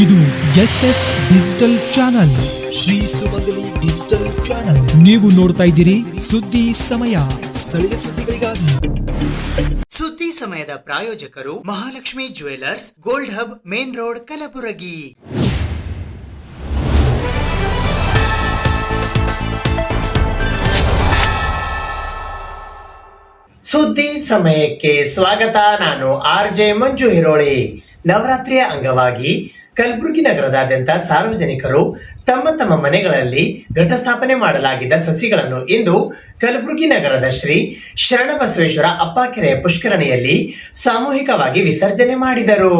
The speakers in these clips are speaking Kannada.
ಇದು SS ಡಿಜಿಟಲ್ ಚಾನಲ್, ಶ್ರೀ ಸುಮಂಗಲಿ ಡಿಜಿಟಲ್ ಚಾನಲ್. ನೀವು ನೋಡ್ತಾ ಇದ್ದೀರಿ ಸುದ್ದಿ ಸಮಯ, ಸ್ಥಳೀಯ ಸುದ್ದಿಗಳಿಗಾಗಿ. ಸುದ್ದಿ ಸಮಯದ ಪ್ರಾಯೋಜಕರು Mahalakshmi jewellers, gold hub, main road, Kalaburagi. ಸುದ್ದಿ ಸಮಯಕ್ಕೆ ಸ್ವಾಗತ. ನಾನು RJ ಮಂಜು ಹಿರೋಳಿ. ನವರಾತ್ರಿಯ ಅಂಗವಾಗಿ ಕಲಬುರಗಿ ನಗರದಾದ್ಯಂತ ಸಾರ್ವಜನಿಕರು ತಮ್ಮ ತಮ್ಮ ಮನೆಗಳಲ್ಲಿ ಘಟಸ್ಥಾಪನೆ ಮಾಡಲಾಗಿದ್ದ ಸಸಿಗಳನ್ನು ಇಂದು ಕಲಬುರಗಿ ನಗರದ ಶ್ರೀ ಶರಣಬಸವೇಶ್ವರ ಅಪ್ಪಾಕೆರೆಯ ಪುಷ್ಕರಣಿಯಲ್ಲಿ ಸಾಮೂಹಿಕವಾಗಿ ವಿಸರ್ಜನೆ ಮಾಡಿದರು.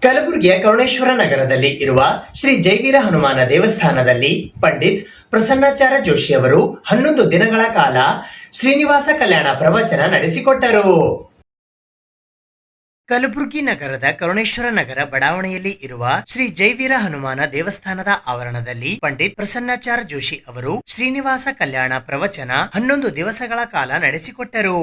ಕಲಬುರಗಿಯ ಕರುಣೇಶ್ವರ ನಗರದಲ್ಲಿ ಇರುವ ಶ್ರೀ ಜೈವೀರ ಹನುಮಾನ ದೇವಸ್ಥಾನದಲ್ಲಿ ಪಂಡಿತ್ ಪ್ರಸನ್ನಾಚಾರ್ಯ ಜೋಶಿ ಅವರು 11 ದಿನಗಳ ಕಾಲ ಶ್ರೀನಿವಾಸ ಕಲ್ಯಾಣ ಪ್ರವಚನ ನಡೆಸಿಕೊಟ್ಟರು. ಕಲಬುರಗಿ ನಗರದ ಕರುಣೇಶ್ವರ ನಗರ ಬಡಾವಣೆಯಲ್ಲಿ ಇರುವ ಶ್ರೀ ಜೈವೀರ ಹನುಮಾನ ದೇವಸ್ಥಾನದ ಆವರಣದಲ್ಲಿ ಪಂಡಿತ್ ಪ್ರಸನ್ನಾಚಾರ್ಯ ಜೋಶಿ ಅವರು ಶ್ರೀನಿವಾಸ ಕಲ್ಯಾಣ ಪ್ರವಚನ 11 ದಿವಸಗಳ ಕಾಲ ನಡೆಸಿಕೊಟ್ಟರು.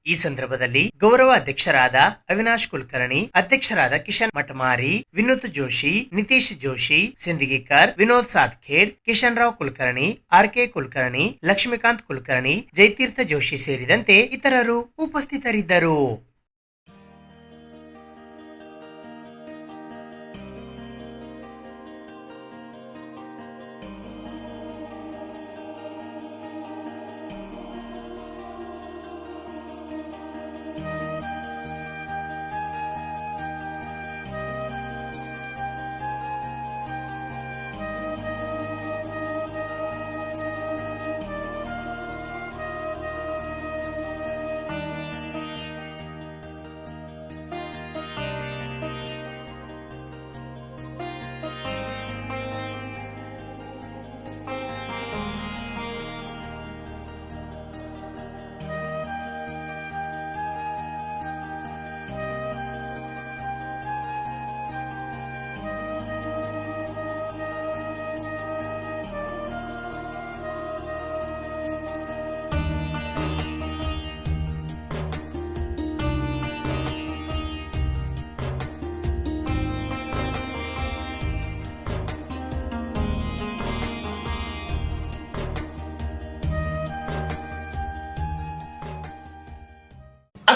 ಈ ಸಂದರ್ಭದಲ್ಲಿ ಗೌರವ ಅಧ್ಯಕ್ಷರಾದ ಅವಿನಾಶ್ ಕುಲಕರ್ಣಿ, ಅಧ್ಯಕ್ಷರಾದ ಕಿಶನ್ ಮಠಮಾರಿ, ವಿನೋದ್ ಜೋಶಿ, ನಿತೀಶ್ ಜೋಶಿ, ಸಿಂದಗಿಕರ್, ವಿನೋದ್ ಸಾತ್ಖೇಡ್, ಕಿಶನ್ ರಾವ್ ಕುಲಕರ್ಣಿ, RK ಕುಲಕರ್ಣಿ, ಲಕ್ಷ್ಮೀಕಾಂತ್ ಕುಲಕರ್ಣಿ, ಜಯತೀರ್ಥ ಜೋಶಿ ಸೇರಿದಂತೆ ಇತರರು ಉಪಸ್ಥಿತರಿದ್ದರು.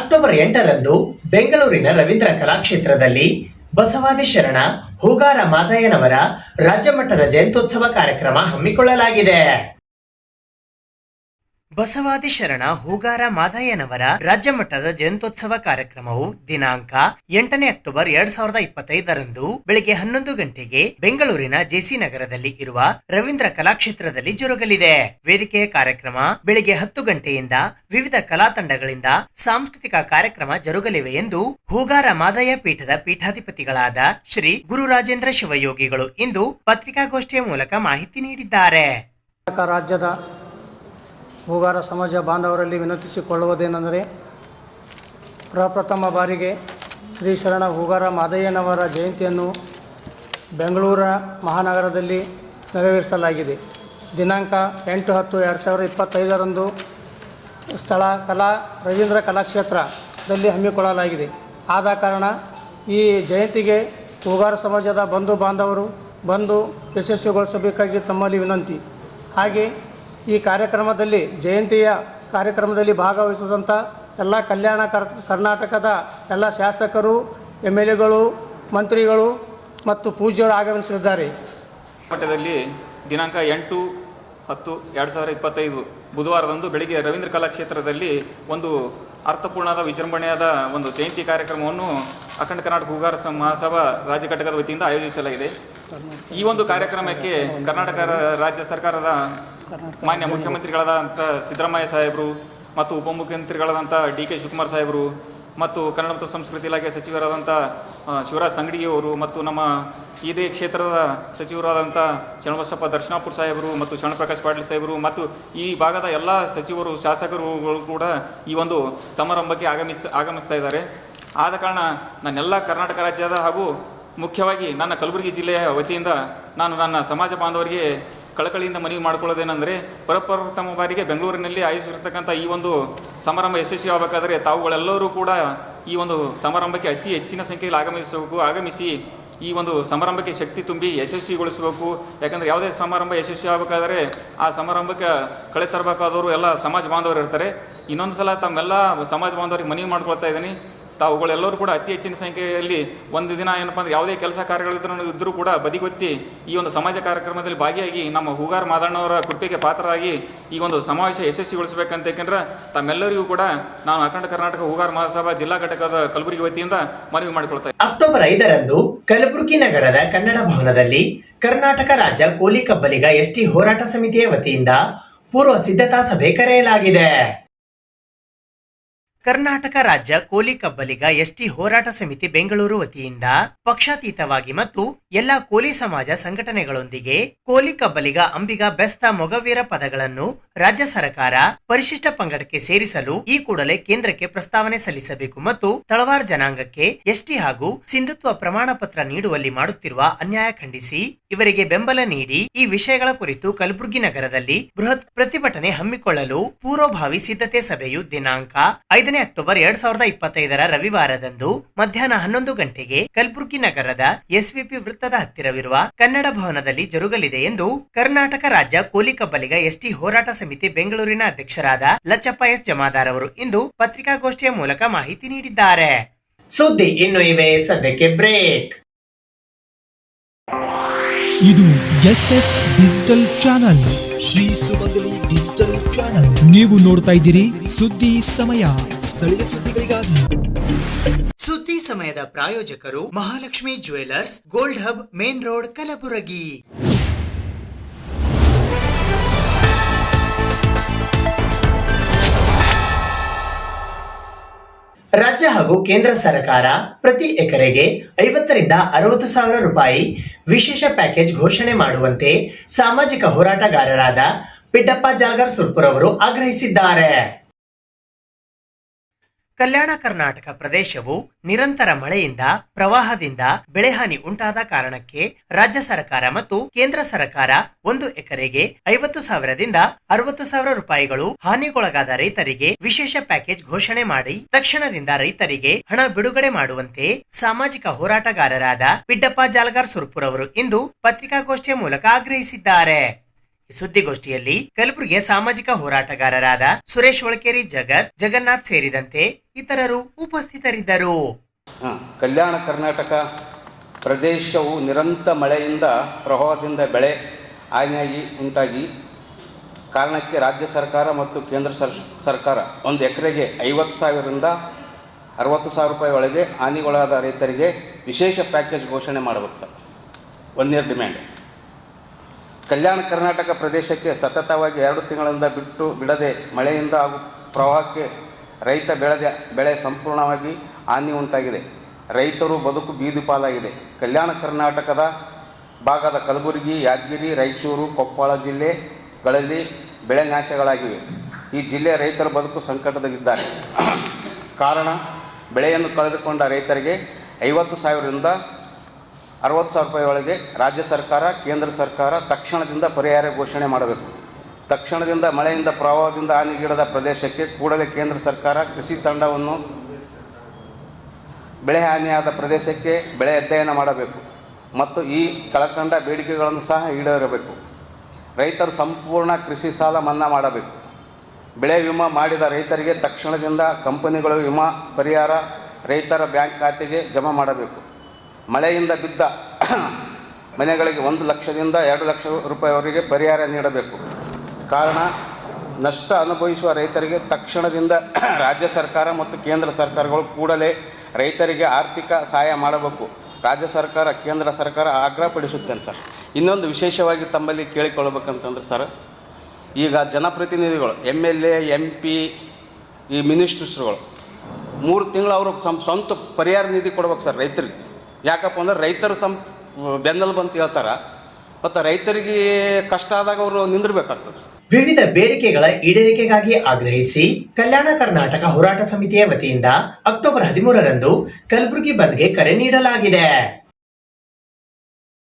ಅಕ್ಟೋಬರ್ 8ರಂದು ಬೆಂಗಳೂರಿನ ರವೀಂದ್ರ ಕಲಾಕ್ಷೇತ್ರದಲ್ಲಿ ಬಸವಾದಿ ಶರಣ ಹೂಗಾರ ಮಾದಯ್ಯನವರ ರಾಜ್ಯಮಟ್ಟದ ಜಯಂತ್ಯೋತ್ಸವ ಕಾರ್ಯಕ್ರಮ ಹಮ್ಮಿಕೊಳ್ಳಲಾಗಿದೆ. ಬಸವಾದಿ ಶರಣ ಹೂಗಾರ ಮಾದಯ್ಯನವರ ರಾಜ್ಯ ಮಟ್ಟದ ಜಯಂತ್ಯೋತ್ಸವ ಕಾರ್ಯಕ್ರಮವು ದಿನಾಂಕ 8ನೇ ಅಕ್ಟೋಬರ್ 2025ರಂದು ಬೆಳಿಗ್ಗೆ 11 ಗಂಟೆಗೆ ಬೆಂಗಳೂರಿನ ಜೆಸಿ ನಗರದಲ್ಲಿ ಇರುವ ರವೀಂದ್ರ ಕಲಾಕ್ಷೇತ್ರದಲ್ಲಿ ಜರುಗಲಿದೆ. ವೇದಿಕೆಯ ಕಾರ್ಯಕ್ರಮ ಬೆಳಿಗ್ಗೆ 10 ಗಂಟೆಯಿಂದ ವಿವಿಧ ಕಲಾ ತಂಡಗಳಿಂದ ಸಾಂಸ್ಕೃತಿಕ ಕಾರ್ಯಕ್ರಮ ಜರುಗಲಿವೆ ಎಂದು ಹೂಗಾರ ಮಾದಯ್ಯ ಪೀಠದ ಪೀಠಾಧಿಪತಿಗಳಾದ ಶ್ರೀ ಗುರುರಾಜೇಂದ್ರ ಶಿವಯೋಗಿಗಳು ಇಂದು ಪತ್ರಿಕಾಗೋಷ್ಠಿಯ ಮೂಲಕ ಮಾಹಿತಿ ನೀಡಿದ್ದಾರೆ. ರಾಜ್ಯದ ಹೂಗಾರ ಸಮಾಜ ಬಾಂಧವರಲ್ಲಿ ವಿನಂತಿಸಿಕೊಳ್ಳುವುದೇನೆಂದರೆ, ಪ್ರಪ್ರಥಮ ಬಾರಿಗೆ ಶ್ರೀ ಶರಣ ಹೂಗಾರ ಮಾದಯ್ಯನವರ ಜಯಂತಿಯನ್ನು ಬೆಂಗಳೂರ ಮಹಾನಗರದಲ್ಲಿ ನೆರವೇರಿಸಲಾಗಿದೆ. ದಿನಾಂಕ 8-10-2025ರಂದು ಸ್ಥಳ ರವೀಂದ್ರ ಕಲಾಕ್ಷೇತ್ರದಲ್ಲಿ ಹಮ್ಮಿಕೊಳ್ಳಲಾಗಿದೆ. ಆದ ಕಾರಣ ಈ ಜಯಂತಿಗೆ ಹೂಗಾರ ಸಮಾಜದ ಬಂಧು ಬಾಂಧವರು ಬಂದು ಯಶಸ್ವಿಗೊಳಿಸಬೇಕಾಗಿ ತಮ್ಮಲ್ಲಿ ವಿನಂತಿ. ಹಾಗೆ ಈ ಕಾರ್ಯಕ್ರಮದಲ್ಲಿ ಜಯಂತಿಯ ಕಾರ್ಯಕ್ರಮದಲ್ಲಿ ಭಾಗವಹಿಸಿದಂಥ ಎಲ್ಲ ಕಲ್ಯಾಣ ಕರ್ನಾಟಕದ ಎಲ್ಲ ಶಾಸಕರು, MLAಗಳು, ಮಂತ್ರಿಗಳು ಮತ್ತು ಪೂಜ್ಯರು ಆಗಮಿಸಲಿದ್ದಾರೆ. ಮಟ್ಟದಲ್ಲಿ ದಿನಾಂಕ 8-10-2025 ಬುಧವಾರದಂದು ಬೆಳಿಗ್ಗೆ ರವೀಂದ್ರ ಕಲಾಕ್ಷೇತ್ರದಲ್ಲಿ ಒಂದು ಅರ್ಥಪೂರ್ಣವಾದ ವಿಜೃಂಭಣೆಯಾದ ಒಂದು ಜಯಂತಿ ಕಾರ್ಯಕ್ರಮವನ್ನು ಅಖಂಡ ಕರ್ನಾಟಕ ಹೂಗಾರ ಮಹಾಸಭಾ ರಾಜ್ಯ ಘಟಕದ ವತಿಯಿಂದ ಆಯೋಜಿಸಲಾಗಿದೆ. ಈ ಒಂದು ಕಾರ್ಯಕ್ರಮಕ್ಕೆ ಕರ್ನಾಟಕ ರಾಜ್ಯ ಸರ್ಕಾರದ ಮಾನ್ಯ ಮುಖ್ಯಮಂತ್ರಿಗಳಾದಂಥ ಸಿದ್ದರಾಮಯ್ಯ ಸಾಹೇಬರು ಮತ್ತು ಉಪಮುಖ್ಯಮಂತ್ರಿಗಳಾದಂಥ DK ಶಿವಕುಮಾರ್ ಸಾಹೇಬರು ಮತ್ತು ಕನ್ನಡ ಮತ್ತು ಸಂಸ್ಕೃತಿ ಇಲಾಖೆ ಸಚಿವರಾದಂಥ ಶಿವರಾಜ್ ತಂಗಡಿಯವರು ಮತ್ತು ನಮ್ಮ ಇದೇ ಕ್ಷೇತ್ರದ ಸಚಿವರಾದಂಥ ಚನ್ನಬಸಪ್ಪ ದರ್ಶನಾಪುರ ಸಾಹೇಬರು ಮತ್ತು ಶರಣಪ್ರಕಾಶ್ ಪಾಟೀಲ್ ಸಾಹೇಬರು ಮತ್ತು ಈ ಭಾಗದ ಎಲ್ಲ ಸಚಿವರು, ಶಾಸಕರುಗಳು ಕೂಡ ಈ ಒಂದು ಸಮಾರಂಭಕ್ಕೆ ಆಗಮಿಸ್ತಾ ಇದ್ದಾರೆ. ಆದ ಕಾರಣ ನನ್ನೆಲ್ಲ ಕರ್ನಾಟಕ ರಾಜ್ಯದ ಹಾಗೂ ಮುಖ್ಯವಾಗಿ ನನ್ನ ಕಲಬುರಗಿ ಜಿಲ್ಲೆಯ ವತಿಯಿಂದ ನಾನು ನನ್ನ ಸಮಾಜ ಬಾಂಧವರಿಗೆ ಕಳಕಳಿಯಿಂದ ಮನವಿ ಮಾಡಿಕೊಳ್ಳೋದೇನೆಂದರೆ, ಪ್ರಪ್ರಥಮ ಬಾರಿಗೆ ಬೆಂಗಳೂರಿನಲ್ಲಿ ಆಯೋಜಿಸಿರ್ತಕ್ಕಂಥ ಈ ಒಂದು ಸಮಾರಂಭ ಯಶಸ್ವಿ ಆಗಬೇಕಾದರೆ ತಾವುಗಳೆಲ್ಲರೂ ಕೂಡ ಈ ಒಂದು ಸಮಾರಂಭಕ್ಕೆ ಅತಿ ಹೆಚ್ಚಿನ ಸಂಖ್ಯೆಯಲ್ಲಿ ಆಗಮಿಸಿ ಈ ಒಂದು ಸಮಾರಂಭಕ್ಕೆ ಶಕ್ತಿ ತುಂಬಿ ಯಶಸ್ವಿಗೊಳಿಸಬೇಕು. ಯಾಕಂದರೆ ಯಾವುದೇ ಸಮಾರಂಭ ಯಶಸ್ವಿ ಆಗಬೇಕಾದರೆ ಆ ಸಮಾರಂಭಕ್ಕೆ ಕಳೆ ತರಬೇಕಾದವರು ಎಲ್ಲ ಸಮಾಜ ಬಾಂಧವರು ಇರ್ತಾರೆ. ಇನ್ನೊಂದು ಸಲ ತಮ್ಮೆಲ್ಲ ಸಮಾಜ ಬಾಂಧವರಿಗೆ ಮನವಿ ಮಾಡ್ಕೊಳ್ತಾ ಇದ್ದೀನಿ, ತಾವುಗಳೆಲ್ಲರೂ ಕೂಡ ಅತಿ ಹೆಚ್ಚಿನ ಸಂಖ್ಯೆಯಲ್ಲಿ ಒಂದು ದಿನ ಏನಪ್ಪ ಅಂದರೆ ಯಾವುದೇ ಕೆಲಸ ಕಾರ್ಯಗಳಿದ್ದರೂ ಕೂಡ ಬದಿಗೊತ್ತಿ ಈ ಒಂದು ಸಮಾಜ ಕಾರ್ಯಕ್ರಮದಲ್ಲಿ ಭಾಗಿಯಾಗಿ ನಮ್ಮ ಹೂಗಾರ ಮಾದಣ್ಣವರ ಕೃಪೆಗೆ ಪಾತ್ರರಾಗಿ ಈ ಒಂದು ಸಮಾವೇಶ ಯಶಸ್ವಿಗೊಳಿಸಬೇಕಂತ ಯಾಕೆಂದ್ರೆ ತಮ್ಮೆಲ್ಲರಿಗೂ ಕೂಡ ನಾನು ಅಖಂಡ ಕರ್ನಾಟಕ ಹೂಗಾರ ಮಹಾಸಭಾ ಜಿಲ್ಲಾ ಘಟಕದ ಕಲಬುರಗಿ ವತಿಯಿಂದ ಮನವಿ ಮಾಡಿಕೊಳ್ತಾ ಇದ್ದೀನಿ. ಅಕ್ಟೋಬರ್ 5ರಂದು ಕಲಬುರಗಿ ನಗರದ ಕನ್ನಡ ಭವನದಲ್ಲಿ ಕರ್ನಾಟಕ ರಾಜ್ಯ ಕೋಲಿ ಕಬ್ಬಲಿಗ ST ಹೋರಾಟ ಸಮಿತಿಯ ವತಿಯಿಂದ ಪೂರ್ವ ಸಿದ್ಧತಾ ಸಭೆ ಕರೆಯಲಾಗಿದೆ. ಕರ್ನಾಟಕ ರಾಜ್ಯ ಕೋಲಿ ಕಬ್ಬಲಿಗ ST ಹೋರಾಟ ಸಮಿತಿ ಬೆಂಗಳೂರು ವತಿಯಿಂದ ಪಕ್ಷಾತೀತವಾಗಿ ಮತ್ತು ಎಲ್ಲಾ ಕೋಲಿ ಸಮಾಜ ಸಂಘಟನೆಗಳೊಂದಿಗೆ ಕೋಲಿ ಕಬ್ಬಲಿಗ ಅಂಬಿಗ ಬೆಸ್ತ ಮೊಗವೀರ ಪದಗಳನ್ನು ರಾಜ್ಯ ಸರ್ಕಾರ ಪರಿಶಿಷ್ಟ ಪಂಗಡಕ್ಕೆ ಸೇರಿಸಲು ಈ ಕೂಡಲೇ ಕೇಂದ್ರಕ್ಕೆ ಪ್ರಸ್ತಾವನೆ ಸಲ್ಲಿಸಬೇಕು ಮತ್ತು ತಳವಾರ್ ಜನಾಂಗಕ್ಕೆ ST ಹಾಗೂ ಸಿಂಧುತ್ವ ಪ್ರಮಾಣ ಪತ್ರ ನೀಡುವಲ್ಲಿ ಮಾಡುತ್ತಿರುವ ಅನ್ಯಾಯ ಖಂಡಿಸಿ ಇವರಿಗೆ ಬೆಂಬಲ ನೀಡಿ ಈ ವಿಷಯಗಳ ಕುರಿತು ಕಲಬುರಗಿ ನಗರದಲ್ಲಿ ಬೃಹತ್ ಪ್ರತಿಭಟನೆ ಹಮ್ಮಿಕೊಳ್ಳಲು ಪೂರ್ವಭಾವಿ ಸಿದ್ಧತೆ ಸಭೆಯು ದಿನಾಂಕ 5ನೇ ಅಕ್ಟೋಬರ್ 2025ರ ರವಿವಾರದಂದು ಮಧ್ಯಾಹ್ನ 11 ಗಂಟೆಗೆ ಕಲಬುರಗಿ ನಗರದ SVP ವೃತ್ತದ ಹತ್ತಿರವಿರುವ ಕನ್ನಡ ಭವನದಲ್ಲಿ ಜರುಗಲಿದೆ ಎಂದು ಕರ್ನಾಟಕ ರಾಜ್ಯ ಕೋಲಿ ಕಬ್ಬಲಿಗ ST ಹೋರಾಟ ಸಮಿತಿ ಬೆಂಗಳೂರಿನ ಅಧ್ಯಕ್ಷರಾದ ಲಚ್ಚಪ್ಪ S ಜಮಾದಾರ್ ಅವರು ಇಂದು ಪತ್ರಿಕಾಗೋಷ್ಠಿಯ ಮೂಲಕ ಮಾಹಿತಿ ನೀಡಿದ್ದಾರೆ. ಸುದ್ದಿ ಇನ್ನು ಇವೆ, ಸದ್ಯಕ್ಕೆ ಬ್ರೇಕ್. ಇದು SS ಡಿಜಿಟಲ್ ಚಾನಲ್, ಶ್ರೀ ಸುಮಂಗಲಿ ಡಿಜಿಟಲ್ ಚಾನಲ್. ನೀವು ನೋಡ್ತಾ ಇದ್ದೀರಿ ಸುದ್ದಿ ಸಮಯ, ಸ್ಥಳೀಯ ಸುದ್ದಿಗಳಿಗಾಗಿ. ಸುದ್ದಿ ಸಮಯದ ಪ್ರಾಯೋಜಕರು Mahalakshmi jewellers, gold hub, main road, Kalaburagi. ರಾಜ್ಯ ಹಾಗೂ ಕೇಂದ್ರ ಸರ್ಕಾರ ಪ್ರತಿ ಎಕರೆಗೆ 50ರಿಂದ 60 ಸಾವಿರ ರೂಪಾಯಿ ವಿಶೇಷ ಪ್ಯಾಕೇಜ್ ಘೋಷಣೆ ಮಾಡುವಂತೆ ಸಾಮಾಜಿಕ ಹೋರಾಟಗಾರರಾದ ಪಿಡ್ಡಪ್ಪ ಜಾಲ್ಗಾರ್ ಸುರ್ಪುರ್ ಅವರು ಆಗ್ರಹಿಸಿದ್ದಾರೆ. ಕಲ್ಯಾಣ ಕರ್ನಾಟಕ ಪ್ರದೇಶವು ನಿರಂತರ ಮಳೆಯಿಂದ, ಪ್ರವಾಹದಿಂದ ಬೆಳೆಹಾನಿ ಉಂಟಾದ ಕಾರಣಕ್ಕೆ ರಾಜ್ಯ ಸರ್ಕಾರ ಮತ್ತು ಕೇಂದ್ರ ಸರ್ಕಾರ 1 ಎಕರೆಗೆ 50,000ದಿಂದ 60,000 ರೂಪಾಯಿಗಳು ಹಾನಿಗೊಳಗಾದ ರೈತರಿಗೆ ವಿಶೇಷ ಪ್ಯಾಕೇಜ್ ಘೋಷಣೆ ಮಾಡಿ ತಕ್ಷಣದಿಂದ ರೈತರಿಗೆ ಹಣ ಬಿಡುಗಡೆ ಮಾಡುವಂತೆ ಸಾಮಾಜಿಕ ಹೋರಾಟಗಾರರಾದ ಪಿಡ್ಡಪ್ಪ ಜಾಲ್ಗಾರ್ ಸುರ್ಪುರ್ ಅವರು ಇಂದು ಪತ್ರಿಕಾಗೋಷ್ಠಿಯ ಮೂಲಕ ಆಗ್ರಹಿಸಿದ್ದಾರೆ. ಈ ಸುದ್ದಿಗೋಷ್ಠಿಯಲ್ಲಿ ಕಲಬುರಗಿಯ ಸಾಮಾಜಿಕ ಹೋರಾಟಗಾರರಾದ ಸುರೇಶ್ ಒಳಕೇರಿ, ಜಗನ್ನಾಥ್ ಸೇರಿದಂತೆ ಇತರರು ಉಪಸ್ಥಿತರಿದ್ದರು. ಕಲ್ಯಾಣ ಕರ್ನಾಟಕ ಪ್ರದೇಶವು ನಿರಂತರ ಮಳೆಯಿಂದ ಪ್ರವಾಹದಿಂದ ಬೆಳೆ ಹಾನಿಯಾಗಿ ಉಂಟಾಗಿ ಕಾರಣಕ್ಕೆ ರಾಜ್ಯ ಸರ್ಕಾರ ಮತ್ತು ಕೇಂದ್ರ ಸರ್ಕಾರ ಒಂದು ಎಕರೆಗೆ 50,000ರಿಂದ 60,000 ರೂಪಾಯಿ ಒಳಗೆ ಹಾನಿಗೊಳಗಾದ ರೈತರಿಗೆ ವಿಶೇಷ ಪ್ಯಾಕೇಜ್ ಘೋಷಣೆ ಮಾಡಬೇಕು sir. 1 year demand. Kalyana Karnataka ಪ್ರದೇಶಕ್ಕೆ ಸತತವಾಗಿ 2 ತಿಂಗಳಿಂದ ಬಿಡದೆ ಮಳೆಯಿಂದ ಹಾಗೂ ಪ್ರವಾಹಕ್ಕೆ ರೈತ ಬೆಳೆ ಸಂಪೂರ್ಣವಾಗಿ ಹಾನಿ ಉಂಟಾಗಿದೆ. ರೈತರು ಬದುಕು ಬೀದಿ ಪಾಲಾಗಿದೆ. ಕಲ್ಯಾಣ ಕರ್ನಾಟಕದ ಭಾಗದ ಕಲಬುರಗಿ, ಯಾದಗಿರಿ, ರಾಯಚೂರು, ಕೊಪ್ಪಳ ಜಿಲ್ಲೆಗಳಲ್ಲಿ ಬೆಳೆ ನಾಶಗಳಾಗಿವೆ. ಈ ಜಿಲ್ಲೆಯ ರೈತರ ಬದುಕು ಸಂಕಟದಲ್ಲಿದ್ದಾರೆ. ಕಾರಣ, ಬೆಳೆಯನ್ನು ಕಳೆದುಕೊಂಡ ರೈತರಿಗೆ 50,000ರಿಂದ 60,000 ರೂಪಾಯಿ ಒಳಗೆ ರಾಜ್ಯ ಸರ್ಕಾರ, ಕೇಂದ್ರ ಸರ್ಕಾರ ತಕ್ಷಣದಿಂದ ಪರಿಹಾರ ಘೋಷಣೆ ಮಾಡಬೇಕು. ತಕ್ಷಣದಿಂದ ಮಳೆಯಿಂದ ಪ್ರವಾಹದಿಂದ ಹಾನಿಗೀಡಾದ ಪ್ರದೇಶಕ್ಕೆ ಕೂಡಲೇ ಕೇಂದ್ರ ಸರ್ಕಾರ ಕೃಷಿ ತಂಡವನ್ನು ಬೆಳೆ ಹಾನಿಯಾದ ಪ್ರದೇಶಕ್ಕೆ ಬೆಳೆ ಅಧ್ಯಯನ ಮಾಡಬೇಕು ಮತ್ತು ಈ ಕೆಳಕಂಡ ಬೇಡಿಕೆಗಳನ್ನು ಸಹ ಈಡೇರಬೇಕು. ರೈತರು ಸಂಪೂರ್ಣ ಕೃಷಿ ಸಾಲ ಮನ್ನಾ ಮಾಡಬೇಕು. ಬೆಳೆ ವಿಮಾ ಮಾಡಿದ ರೈತರಿಗೆ ತಕ್ಷಣದಿಂದ ಕಂಪನಿಗಳು ವಿಮಾ ಪರಿಹಾರ ರೈತರ ಬ್ಯಾಂಕ್ ಖಾತೆಗೆ ಜಮಾ ಮಾಡಬೇಕು. ಮಳೆಯಿಂದ ಬಿದ್ದ ಮನೆಗಳಿಗೆ 1 ಲಕ್ಷದಿಂದ 2 ಲಕ್ಷ ರೂಪಾಯಿವರೆಗೆ ಪರಿಹಾರ ನೀಡಬೇಕು. ಕಾರಣ, ನಷ್ಟ ಅನುಭವಿಸುವ ರೈತರಿಗೆ ತಕ್ಷಣದಿಂದ ರಾಜ್ಯ ಸರ್ಕಾರ ಮತ್ತು ಕೇಂದ್ರ ಸರ್ಕಾರಗಳು ಕೂಡಲೇ ರೈತರಿಗೆ ಆರ್ಥಿಕ ಸಹಾಯ ಮಾಡಬೇಕು. ರಾಜ್ಯ ಸರ್ಕಾರ, ಕೇಂದ್ರ ಸರ್ಕಾರ ಆಗ್ರಹಪಡಿಸುತ್ತೇನೆ ಸರ್. ಇನ್ನೊಂದು ವಿಶೇಷವಾಗಿ ತಮ್ಮಲ್ಲಿ ಕೇಳಿಕೊಳ್ಳಬೇಕಂತಂದ್ರೆ ಸರ್, ಈಗ ಜನಪ್ರತಿನಿಧಿಗಳು MLA, MP, ಈ ಮಿನಿಸ್ಟರ್ಸ್ಗಳು 3 ತಿಂಗಳು ಅವರು ಸ್ವಂತ ಪರಿಹಾರ ನಿಧಿ ಕೊಡ್ಬೇಕು ಸರ್ ರೈತರಿಗೆ. ಯಾಕಪ್ಪ ಅಂದ್ರೆ ರೈತರು ಬೆನ್ನೆಲುಬು ಅಂತ ಹೇಳ್ತಾರೆ, ಮತ್ತು ರೈತರಿಗೆ ಕಷ್ಟ ಆದಾಗ ಅವರು ನಿಂದಿರಬೇಕಾಗ್ತದೆ. ವಿವಿಧ ಬೇಡಿಕೆಗಳ ಈಡೇರಿಕೆಗಾಗಿ ಆಗ್ರಹಿಸಿ ಕಲ್ಯಾಣ ಕರ್ನಾಟಕ ಹೋರಾಟ ಸಮಿತಿಯ ವತಿಯಿಂದ ಅಕ್ಟೋಬರ್ 13ರಂದು ಕಲಬುರಗಿ ಬಂದ್ಗೆ ಕರೆ ನೀಡಲಾಗಿದೆ.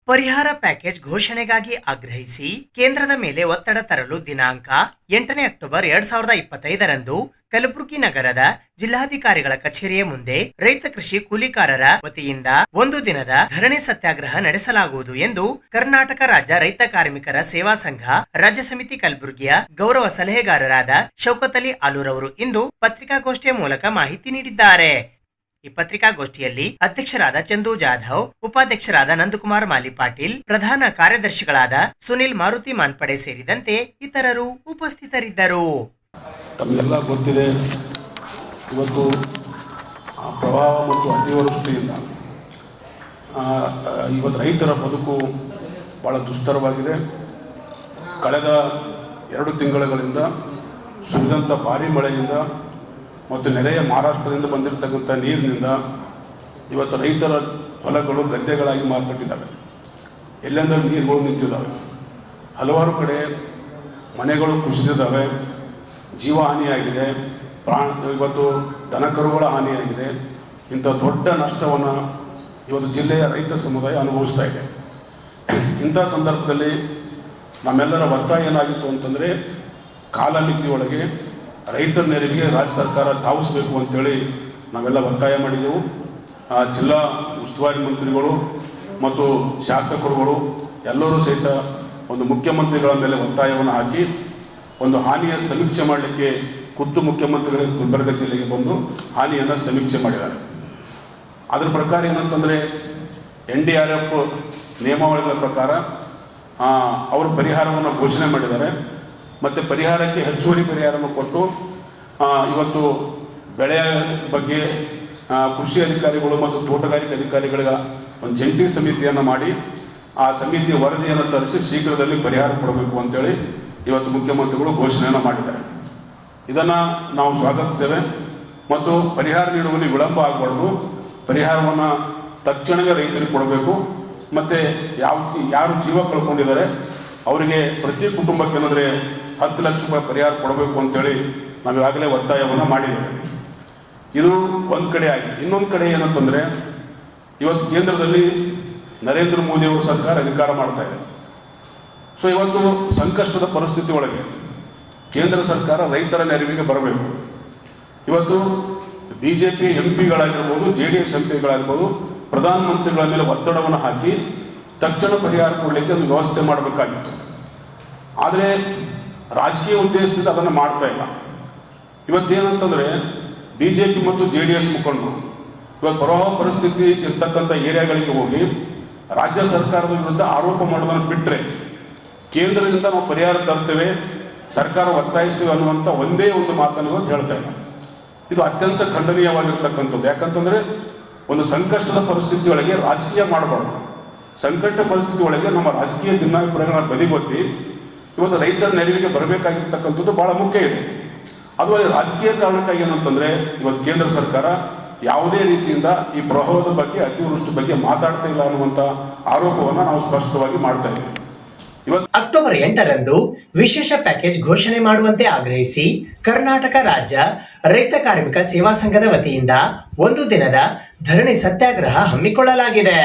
ಪರಿಹಾರ ಪ್ಯಾಕೇಜ್ ಘೋಷಣೆಗಾಗಿ ಆಗ್ರಹಿಸಿ ಕೇಂದ್ರದ ಮೇಲೆ ಒತ್ತಡ ತರಲು ದಿನಾಂಕ 8 ಅಕ್ಟೋಬರ್ 2025ರಂದು ಕಲಬುರಗಿ ನಗರದ ಜಿಲ್ಲಾಧಿಕಾರಿಗಳ ಕಚೇರಿಯ ಮುಂದೆ ರೈತ ಕೃಷಿ ಕೂಲಿಕಾರರ ವತಿಯಿಂದ 1 ದಿನದ ಧರಣಿ ಸತ್ಯಾಗ್ರಹ ನಡೆಸಲಾಗುವುದು ಎಂದು ಕರ್ನಾಟಕ ರಾಜ್ಯ ರೈತ ಕಾರ್ಮಿಕರ ಸೇವಾ ಸಂಘ ರಾಜ್ಯ ಸಮಿತಿ ಕಲಬುರಗಿಯ ಗೌರವ ಸಲಹೆಗಾರರಾದ ಶೌಕತ್ ಅಲಿ ಆಲೂರ್ ಅವರು ಇಂದು ಪತ್ರಿಕಾಗೋಷ್ಠಿಯ ಮೂಲಕ ಮಾಹಿತಿ ನೀಡಿದ್ದಾರೆ. ಈ ಪತ್ರಿಕಾಗೋಷ್ಠಿಯಲ್ಲಿ ಅಧ್ಯಕ್ಷರಾದ ಚಂದು ಜಾಧವ್, ಉಪಾಧ್ಯಕ್ಷರಾದ ನಂದಕುಮಾರ್ ಮಾಲಿ ಪಾಟೀಲ್, ಪ್ರಧಾನ ಕಾರ್ಯದರ್ಶಿಗಳಾದ ಸುನಿಲ್ ಮಾರುತಿ ಮಾನ್ಪಡೆ ಸೇರಿದಂತೆ ಇತರರು ಉಪಸ್ಥಿತರಿದ್ದರು. ತಮಗೆಲ್ಲ ಗೊತ್ತಿದೆ, ಇವತ್ತು ಪ್ರವಾಹ ಮತ್ತು ಅತಿವೃಷ್ಟಿಯಿಂದ ಇವತ್ತು ರೈತರ ಬದುಕು ಭಾಳ ದುಸ್ತರವಾಗಿದೆ. ಕಳೆದ 2 ತಿಂಗಳುಗಳಿಂದ ಸುರಿದಂಥ ಭಾರಿ ಮಳೆಯಿಂದ ಮತ್ತು ನೆರೆಯ ಮಹಾರಾಷ್ಟ್ರದಿಂದ ಬಂದಿರತಕ್ಕಂಥ ನೀರಿನಿಂದ ಇವತ್ತು ರೈತರ ಹೊಲಗಳು ಗದ್ದೆಗಳಾಗಿ ಮಾರ್ಪಟ್ಟಿದ್ದಾವೆ. ಎಲ್ಲೆಂದರೆ ನೀರುಗಳು ನಿಂತಿದ್ದಾವೆ. ಹಲವಾರು ಕಡೆ ಮನೆಗಳು ಕುಸಿದಿದ್ದಾವೆ, ಜೀವಹಾನಿಯಾಗಿದೆ, ಇವತ್ತು ದನಕರುಗಳ ಹಾನಿಯಾಗಿದೆ. ಇಂಥ ದೊಡ್ಡ ನಷ್ಟವನ್ನು ಇವತ್ತು ಜಿಲ್ಲೆಯ ರೈತ ಸಮುದಾಯ ಅನುಭವಿಸ್ತಾ ಇದೆ. ಇಂಥ ಸಂದರ್ಭದಲ್ಲಿ ನಮ್ಮೆಲ್ಲರ ಒತ್ತಾಯ ಏನಾಗಿತ್ತು ಅಂತಂದರೆ, ಕಾಲಮಿತಿಯೊಳಗೆ ರೈತರ ನೆರವಿಗೆ ರಾಜ್ಯ ಸರ್ಕಾರ ಧಾವಿಸಬೇಕು ಅಂತೇಳಿ ನಾವೆಲ್ಲ ಒತ್ತಾಯ ಮಾಡಿದೆವು. ಜಿಲ್ಲಾ ಉಸ್ತುವಾರಿ ಮಂತ್ರಿಗಳು ಮತ್ತು ಶಾಸಕರುಗಳು ಎಲ್ಲರೂ ಸಹಿತ ಒಂದು ಮುಖ್ಯಮಂತ್ರಿಗಳ ಮೇಲೆ ಒತ್ತಾಯವನ್ನು ಹಾಕಿ ಒಂದು ಹಾನಿಯ ಸಮೀಕ್ಷೆ ಮಾಡಲಿಕ್ಕೆ ಖುದ್ದು ಮುಖ್ಯಮಂತ್ರಿಗಳಿಗೆ ಗುಲ್ಬರ್ಗ ಜಿಲ್ಲೆಗೆ ಬಂದು ಹಾನಿಯನ್ನು ಸಮೀಕ್ಷೆ ಮಾಡಿದ್ದಾರೆ. ಅದರ ಪ್ರಕಾರ ಏನಂತಂದರೆ, NDRF ನಿಯಮಾವಳಿಗಳ ಪ್ರಕಾರ ಅವರು ಪರಿಹಾರವನ್ನು ಘೋಷಣೆ ಮಾಡಿದ್ದಾರೆ. ಮತ್ತು ಪರಿಹಾರಕ್ಕೆ ಹೆಚ್ಚುವರಿ ಪರಿಹಾರವನ್ನು ಕೊಟ್ಟು ಇವತ್ತು ಬೆಳೆಯ ಬಗ್ಗೆ ಕೃಷಿ ಅಧಿಕಾರಿಗಳು ಮತ್ತು ತೋಟಗಾರಿಕೆ ಅಧಿಕಾರಿಗಳ ಒಂದು ಜಂಟಿ ಸಮಿತಿಯನ್ನು ಮಾಡಿ ಆ ಸಮಿತಿಯ ವರದಿಯನ್ನು ತರಿಸಿ ಶೀಘ್ರದಲ್ಲಿ ಪರಿಹಾರ ಕೊಡಬೇಕು ಅಂತೇಳಿ ಇವತ್ತು ಮುಖ್ಯಮಂತ್ರಿಗಳು ಘೋಷಣೆಯನ್ನು ಮಾಡಿದ್ದಾರೆ. ಇದನ್ನು ನಾವು ಸ್ವಾಗತಿಸ್ತೇವೆ. ಮತ್ತು ಪರಿಹಾರ ನೀಡುವಲ್ಲಿ ವಿಳಂಬ ಆಗಬಾರ್ದು. ಪರಿಹಾರವನ್ನು ತಕ್ಷಣವೇ ರೈತರಿಗೆ ಕೊಡಬೇಕು. ಮತ್ತು ಯಾರು ಜೀವ ಕಳ್ಕೊಂಡಿದ್ದಾರೆ ಅವರಿಗೆ ಪ್ರತಿ ಕುಟುಂಬಕ್ಕೆ ಏನಂದರೆ 10 ಲಕ್ಷ ರೂಪಾಯಿ ಪರಿಹಾರ ಕೊಡಬೇಕು ಅಂತೇಳಿ ನಾವು ಈಗಾಗಲೇ ಒತ್ತಾಯವನ್ನು ಮಾಡಿದ್ದೇವೆ. ಇದು ಒಂದು ಕಡೆ ಆಗಿ, ಇನ್ನೊಂದು ಕಡೆ ಏನಂತಂದರೆ, ಇವತ್ತು ಕೇಂದ್ರದಲ್ಲಿ ನರೇಂದ್ರ ಮೋದಿಯವರು ಸರ್ಕಾರ ಅಧಿಕಾರ ಮಾಡ್ತಾ ಇದೆ. ಸೊ ಇವತ್ತು ಸಂಕಷ್ಟದ ಪರಿಸ್ಥಿತಿ ಒಳಗೆ ಕೇಂದ್ರ ಸರ್ಕಾರ ರೈತರ ನೆರವಿಗೆ ಬರಬೇಕು. ಇವತ್ತು BJP MP-ಗಳಾಗಿರ್ಬೋದು, JDS MP-ಗಳಾಗಿರ್ಬೋದು, ಪ್ರಧಾನಮಂತ್ರಿಗಳ ಮೇಲೆ ಒತ್ತಡವನ್ನು ಹಾಕಿ ತಕ್ಷಣ ಪರಿಹಾರ ಕೊಡಲಿಕ್ಕೆ ಒಂದು ವ್ಯವಸ್ಥೆ ಮಾಡಬೇಕಾಗಿತ್ತು. ಆದರೆ ರಾಜಕೀಯ ಉದ್ದೇಶದಿಂದ ಅದನ್ನು ಮಾಡ್ತಾ ಇಲ್ಲ. ಇವತ್ತೇನಂತಂದರೆ BJP ಮತ್ತು JDS ಮುಖಂಡರು ಇವತ್ತು ಪ್ರವಾಹ ಪರಿಸ್ಥಿತಿ ಇರ್ತಕ್ಕಂಥ ಏರಿಯಾಗಳಿಗೆ ಹೋಗಿ ರಾಜ್ಯ ಸರ್ಕಾರದ ವಿರುದ್ಧ ಆರೋಪ ಮಾಡೋದನ್ನು ಬಿಟ್ಟರೆ ಕೇಂದ್ರದಿಂದ ನಾವು ಪರಿಹಾರ ತರ್ತೇವೆ, ಸರ್ಕಾರ ಒತ್ತಾಯಿಸ್ತೀವಿ ಅನ್ನುವಂಥ ಒಂದೇ ಒಂದು ಮಾತನ್ನು ಇವತ್ತು ಹೇಳ್ತಾ ಇಲ್ಲ. ಇದು ಅತ್ಯಂತ ಖಂಡನೀಯವಾಗಿರ್ತಕ್ಕಂಥದ್ದು. ಯಾಕಂತಂದರೆ ಒಂದು ಸಂಕಷ್ಟದ ಪರಿಸ್ಥಿತಿಯೊಳಗೆ ರಾಜಕೀಯ ಮಾಡಬಾರ್ದು. ಸಂಕಷ್ಟ ಪರಿಸ್ಥಿತಿ ಒಳಗೆ ನಮ್ಮ ರಾಜಕೀಯ ಭಿನ್ನಾಭಿಪ್ರಾಯಗಳನ್ನು ಬದಿಗೊತ್ತಿ ಇವತ್ತು ರೈತರ ನೆರವಿಗೆ ಬರಬೇಕಾಗಿರ್ತಕ್ಕಂಥದ್ದು ಭಾಳ ಮುಖ್ಯ ಇದೆ. ಅದು ರಾಜಕೀಯ ಕಾರಣಕ್ಕಾಗಿ ಏನಂತಂದರೆ ಇವತ್ತು ಕೇಂದ್ರ ಸರ್ಕಾರ ಯಾವುದೇ ರೀತಿಯಿಂದ ಈ ಪ್ರವಾಹದ ಬಗ್ಗೆ, ಅತಿವೃಷ್ಟಿ ಬಗ್ಗೆ ಮಾತಾಡ್ತಾ ಇಲ್ಲ ಅನ್ನುವಂಥ ಆರೋಪವನ್ನು ನಾವು ಸ್ಪಷ್ಟವಾಗಿ ಮಾಡ್ತಾ ಇದ್ದೀವಿ. ಅಕ್ಟೋಬರ್ 8ರಂದು ವಿಶೇಷ ಪ್ಯಾಕೇಜ್ ಘೋಷಣೆ ಮಾಡುವಂತೆ ಆಗ್ರಹಿಸಿ ಕರ್ನಾಟಕ ರಾಜ್ಯ ರೈತ ಕಾರ್ಮಿಕ ಸೇವಾ ಸಂಘದ ವತಿಯಿಂದ ಒಂದು ದಿನದ ಧರಣಿ ಸತ್ಯಾಗ್ರಹ ಹಮ್ಮಿಕೊಳ್ಳಲಾಗಿದೆ.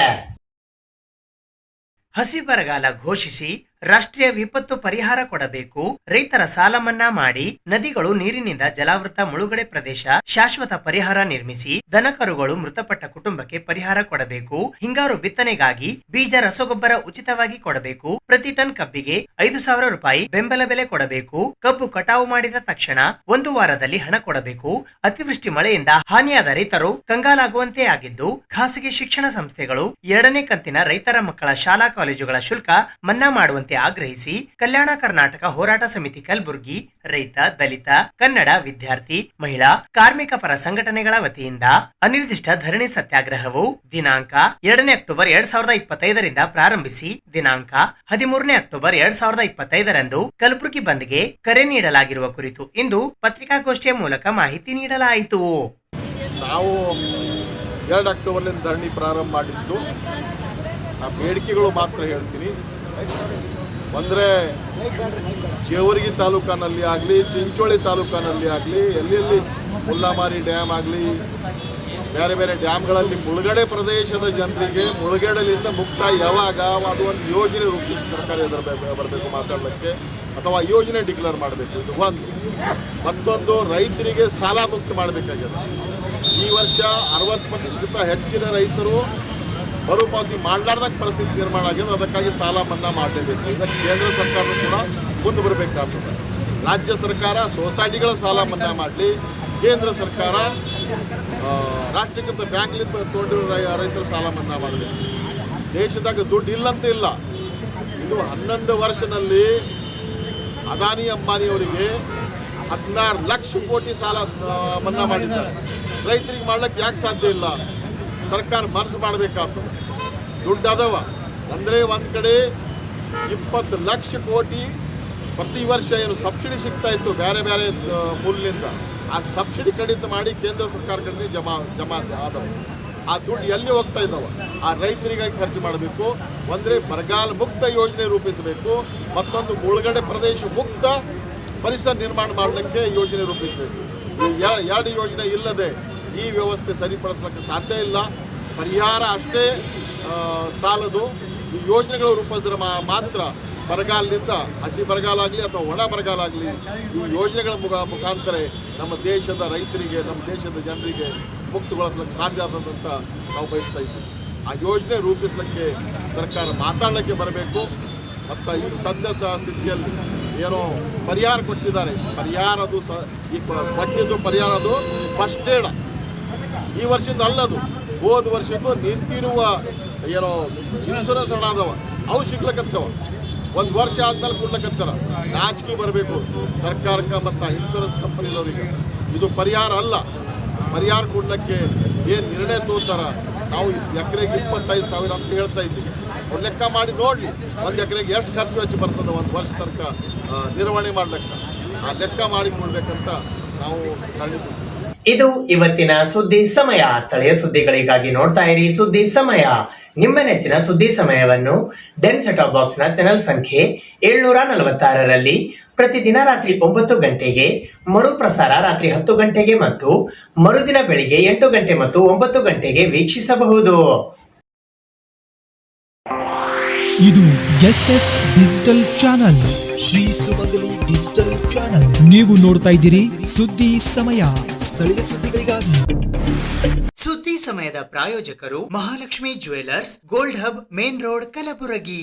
ಹಸಿ ಬರಗಾಲ ಘೋಷಿಸಿ ರಾಷ್ಟ್ರೀಯ ವಿಪತ್ತು ಪರಿಹಾರ ಕೊಡಬೇಕು, ರೈತರ ಸಾಲ ಮನ್ನಾ ಮಾಡಿ, ನದಿಗಳು ನೀರಿನಿಂದ ಜಲಾವೃತ ಮುಳುಗಡೆ ಪ್ರದೇಶ ಶಾಶ್ವತ ಪರಿಹಾರ ನಿರ್ಮಿಸಿ, ದನಕರುಗಳು ಮೃತಪಟ್ಟ ಕುಟುಂಬಕ್ಕೆ ಪರಿಹಾರ ಕೊಡಬೇಕು, ಹಿಂಗಾರು ಬಿತ್ತನೆಗಾಗಿ ಬೀಜ ರಸಗೊಬ್ಬರ ಉಚಿತವಾಗಿ ಕೊಡಬೇಕು, ಪ್ರತಿ ಟನ್ ಕಬ್ಬಿಗೆ 5,000 ರೂಪಾಯಿ ಬೆಂಬಲ ಬೆಲೆ ಕೊಡಬೇಕು, ಕಬ್ಬು ಕಟಾವು ಮಾಡಿದ ತಕ್ಷಣ 1 ವಾರದಲ್ಲಿ ಹಣ ಕೊಡಬೇಕು, ಅತಿವೃಷ್ಟಿ ಮಳೆಯಿಂದ ಹಾನಿಯಾದ ರೈತರು ಕಂಗಾಲಾಗುವಂತೆ ಆಗಿದ್ದು ಖಾಸಗಿ ಶಿಕ್ಷಣ ಸಂಸ್ಥೆಗಳು 2ನೇ ಕಂತಿನ ರೈತರ ಮಕ್ಕಳ ಶಾಲಾ ಕಾಲೇಜುಗಳ ಶುಲ್ಕ ಮನ್ನಾ ಮಾಡುವಂತೆ ಆಗ್ರಹಿಸಿ ಕಲ್ಯಾಣ ಕರ್ನಾಟಕ ಹೋರಾಟ ಸಮಿತಿ ಕಲಬುರಗಿ ರೈತ, ದಲಿತ, ಕನ್ನಡ, ವಿದ್ಯಾರ್ಥಿ, ಮಹಿಳಾ, ಕಾರ್ಮಿಕ ಪರ ಸಂಘಟನೆಗಳ ವತಿಯಿಂದ ಅನಿರ್ದಿಷ್ಟ ಧರಣಿ ಸತ್ಯಾಗ್ರಹವು ದಿನಾಂಕ 2ನೇ ಅಕ್ಟೋಬರ್ 2025ರಿಂದ ಪ್ರಾರಂಭಿಸಿ ದಿನಾಂಕ 13ನೇ ಅಕ್ಟೋಬರ್ 2025ರಂದು ಕಲಬುರಗಿ ಬಂದ್ಗೆ ಕರೆ ನೀಡಲಾಗಿರುವ ಕುರಿತು ಇಂದು ಪತ್ರಿಕಾಗೋಷ್ಠಿಯ ಮೂಲಕ ಮಾಹಿತಿ ನೀಡಲಾಯಿತು. ನಾವು 2 ಅಕ್ಟೋಬರ್ನಿಂದ ಧರಣಿ ಪ್ರಾರಂಭ ಮಾಡಿದ್ದು ಆ ಬೇಡಿಕೆಗಳು ಮಾತ್ರ ಹೇಳ್ತೀನಿ. ಅಂದರೆ ಜೇವರ್ಗಿ ತಾಲೂಕಿನಲ್ಲಿ ಆಗಲಿ, ಚಿಂಚೋಳಿ ತಾಲೂಕಿನಲ್ಲಿ ಆಗಲಿ, ಎಲ್ಲೆಲ್ಲಿ ಮುಲ್ಲಾಮಾರಿ ಡ್ಯಾಮ್ ಆಗಲಿ, ಬೇರೆ ಬೇರೆ ಡ್ಯಾಮ್ಗಳಲ್ಲಿ ಮುಳುಗಡೆ ಪ್ರದೇಶದ ಜನರಿಗೆ ಮುಳುಗಡೆಯಿಂದ ಮುಕ್ತ ಯಾವಾಗ ಅದು ಒಂದು ಯೋಜನೆ ರೂಪಿಸಿ ಸರ್ಕಾರ ಬರಬೇಕು ಮಾತಾಡಲಿಕ್ಕೆ, ಅಥವಾ ಯೋಜನೆ ಡಿಕ್ಲೇರ್ ಮಾಡಬೇಕು. ಇದು ಒಂದು. ಮತ್ತೊಂದು, ರೈತರಿಗೆ ಸಾಲ ಮುಕ್ತ ಮಾಡಬೇಕಾಗಿದೆ. ಈ ವರ್ಷ 60% ಹೆಚ್ಚಿನ ರೈತರು ಮರುಪಾವತಿ ಮಾಡಲಾರ್ದಾಗ ಪರಿಸ್ಥಿತಿ ನಿರ್ಮಾಣ ಆಗಿದೆ. ಅದಕ್ಕಾಗಿ ಸಾಲ ಮನ್ನಾ ಮಾಡಲೇಬೇಕು. ಇದಕ್ಕೆ ಕೇಂದ್ರ ಸರ್ಕಾರ ಕೂಡ ಮುಂದೆ ಬರಬೇಕಾಗ್ತದೆ. ರಾಜ್ಯ ಸರ್ಕಾರ ಸೊಸೈಟಿಗಳ ಸಾಲ ಮನ್ನಾ ಮಾಡಲಿ, ಕೇಂದ್ರ ಸರ್ಕಾರ ರಾಷ್ಟ್ರೀಕೃತ ಬ್ಯಾಂಕ್ಲಿಂದ ತೊಗೊಂಡಿರೋ ರೈತರ ಸಾಲ ಮನ್ನಾ ಮಾಡಬೇಕು. ದೇಶದಾಗ ದುಡ್ಡು ಇಲ್ಲಂತ ಇಲ್ಲ. ಇದು 11 ವರ್ಷದಲ್ಲಿ ಅದಾನಿ ಅಂಬಾನಿಯವರಿಗೆ 16 ಲಕ್ಷ ಕೋಟಿ ಸಾಲ ಮನ್ನಾ ಮಾಡಿದ್ದಾರೆ. ರೈತರಿಗೆ ಮಾಡ್ಲಿಕ್ಕೆ ಯಾಕೆ ಸಾಧ್ಯ ಇಲ್ಲ? ಸರ್ಕಾರ ಮನಸ್ಸು ಮಾಡಬೇಕಾಗ್ತದೆ. ದುಡ್ಡು ಅದಾವ ಅಂದರೆ ಒಂದು ಕಡೆ 20 ಲಕ್ಷ ಕೋಟಿ ಪ್ರತಿ ವರ್ಷ ಏನು ಸಬ್ಸಿಡಿ ಸಿಗ್ತಾ ಇತ್ತು ಬೇರೆ ಬೇರೆ ಮೂಲದಿಂದ, ಆ ಸಬ್ಸಿಡಿ ಕಡಿತ ಮಾಡಿ ಕೇಂದ್ರ ಸರ್ಕಾರ ಕಡೆ ಜಮಾ ಆದವು. ಆ ದುಡ್ಡು ಎಲ್ಲಿ ಹೋಗ್ತಾ ಇದ್ದಾವೆ? ಆ ರೈತರಿಗಾಗಿ ಖರ್ಚು ಮಾಡಬೇಕು. ಅಂದರೆ ಬರಗಾಲ ಮುಕ್ತ ಯೋಜನೆ ರೂಪಿಸಬೇಕು. ಮತ್ತೊಂದು, ಮುಳುಗಡೆ ಪ್ರದೇಶ ಮುಕ್ತ ಪರಿಸರ ನಿರ್ಮಾಣ ಮಾಡಲಿಕ್ಕೆ ಯೋಜನೆ ರೂಪಿಸಬೇಕು. ಈ 2 ಯೋಜನೆ ಇಲ್ಲದೆ ಈ ವ್ಯವಸ್ಥೆ ಸರಿಪಡಿಸಲಿಕ್ಕೆ ಸಾಧ್ಯ ಇಲ್ಲ. ಪರಿಹಾರ ಅಷ್ಟೇ ಸಾಲದು. ಈ ಯೋಜನೆಗಳು ರೂಪಿಸಿದ್ರೆ ಮಾತ್ರ ಬರಗಾಲದಿಂದ, ಹಸಿ ಬರಗಾಲ ಆಗಲಿ ಅಥವಾ ಒಣ ಬರಗಾಲ ಆಗಲಿ, ಈ ಯೋಜನೆಗಳ ಮುಖಾಂತರ ನಮ್ಮ ದೇಶದ ರೈತರಿಗೆ, ನಮ್ಮ ದೇಶದ ಜನರಿಗೆ ಮುಕ್ತಗೊಳಿಸ್ಲಿಕ್ಕೆ ಸಾಧ್ಯ ಆದಂತ ನಾವು ಬಯಸ್ತಾ ಇದ್ದೀವಿ. ಆ ಯೋಜನೆ ರೂಪಿಸಲಿಕ್ಕೆ ಸರ್ಕಾರ ಮಾತಾಡಲಿಕ್ಕೆ ಬರಬೇಕು. ಮತ್ತು ಈ ಸದ್ಯ ಸ್ಥಿತಿಯಲ್ಲಿ ಏನೋ ಪರಿಹಾರ ಕೊಟ್ಟಿದ್ದಾರೆ, ಪರಿಹಾರದು ಈ ಕೊಟ್ಟಿದ್ದು ಪರಿಹಾರದು ಫಸ್ಟ್ ಏಡ್ ಈ ವರ್ಷದ ಅಲ್ಲದು, ಹೋದ ವರ್ಷದ್ದು ನಿಂತಿರುವ ಏನೋ ಇನ್ಸೂರೆನ್ಸ್ ಹಣ ಅದಾವ, ಅವು ಸಿಗ್ಲಕ್ಕತ್ತವ. 1 ವರ್ಷ ಆದ್ಮೇಲೆ ಕೊಡ್ಲಕ್ಕತ್ತಾರ. ನಾಚಿಕೆ ಬರಬೇಕು ಸರ್ಕಾರಕ್ಕೆ ಮತ್ತು ಇನ್ಸೂರೆನ್ಸ್ ಕಂಪನಿದವ್ರಿಗೆ. ಇದು ಪರಿಹಾರ ಅಲ್ಲ. ಪರಿಹಾರ ಕೊಡ್ಲಿಕ್ಕೆ ಏನು ನಿರ್ಣಯ ತಗೋತಾರ? ನಾವು ಎಕರೆಗೆ 25,000 ಅಂತ ಹೇಳ್ತಾ ಇದ್ದೀವಿ. ಅವ್ರು ಲೆಕ್ಕ ಮಾಡಿ ನೋಡಲಿ, 1 ಎಕರೆಗೆ ಎಷ್ಟು ಖರ್ಚು ವೆಚ್ಚ ಬರ್ತದೆ 1 ವರ್ಷ ತನಕ ನಿರ್ವಹಣೆ ಮಾಡ್ಲಿಕ್ಕೆ. ಆ ಲೆಕ್ಕ ಮಾಡಿ ಕೊಡ್ಬೇಕಂತ ನಾವು ಖಂಡಿತ. ಇದು ಇವತ್ತಿನ ಸುದ್ದಿ ಸಮಯ. ಸ್ಥಳೀಯ ಸುದ್ದಿಗಳಿಗಾಗಿ ನೋಡ್ತಾ ಇರಿ ಸುದ್ದಿ ಸಮಯ. ನಿಮ್ಮ ನೆಚ್ಚಿನ ಸುದ್ದಿ ಸಮಯವನ್ನು ಡೆನ್ ಸೆಟ್ ಆಫ್ ಬಾಕ್ಸ್ ನ ಚಾನೆಲ್ ಸಂಖ್ಯೆ 746ರಲ್ಲಿ ಪ್ರತಿದಿನ ರಾತ್ರಿ 9 ಗಂಟೆಗೆ, ಮರುಪ್ರಸಾರ ರಾತ್ರಿ 10 ಗಂಟೆಗೆ ಮತ್ತು ಮರುದಿನ ಬೆಳಿಗ್ಗೆ 8 ಗಂಟೆ ಮತ್ತು 9 ಗಂಟೆಗೆ ವೀಕ್ಷಿಸಬಹುದು. ಇದು SS ಡಿಜಿಟಲ್ ಚಾನಲ್, ಶ್ರೀ ಸುಮಂಗಲಿ ಡಿಜಿಟಲ್ ಚಾನಲ್. ನೀವು ನೋಡ್ತಾ ಇದ್ದೀರಿ ಸುದ್ದಿ ಸಮಯ, ಸ್ಥಳೀಯ ಸುದ್ದಿಗಳಿಗಾಗಿ. ಸುದ್ದಿ ಸಮಯದ ಪ್ರಾಯೋಜಕರು Mahalakshmi jewellers, gold hub, main road, Kalaburagi.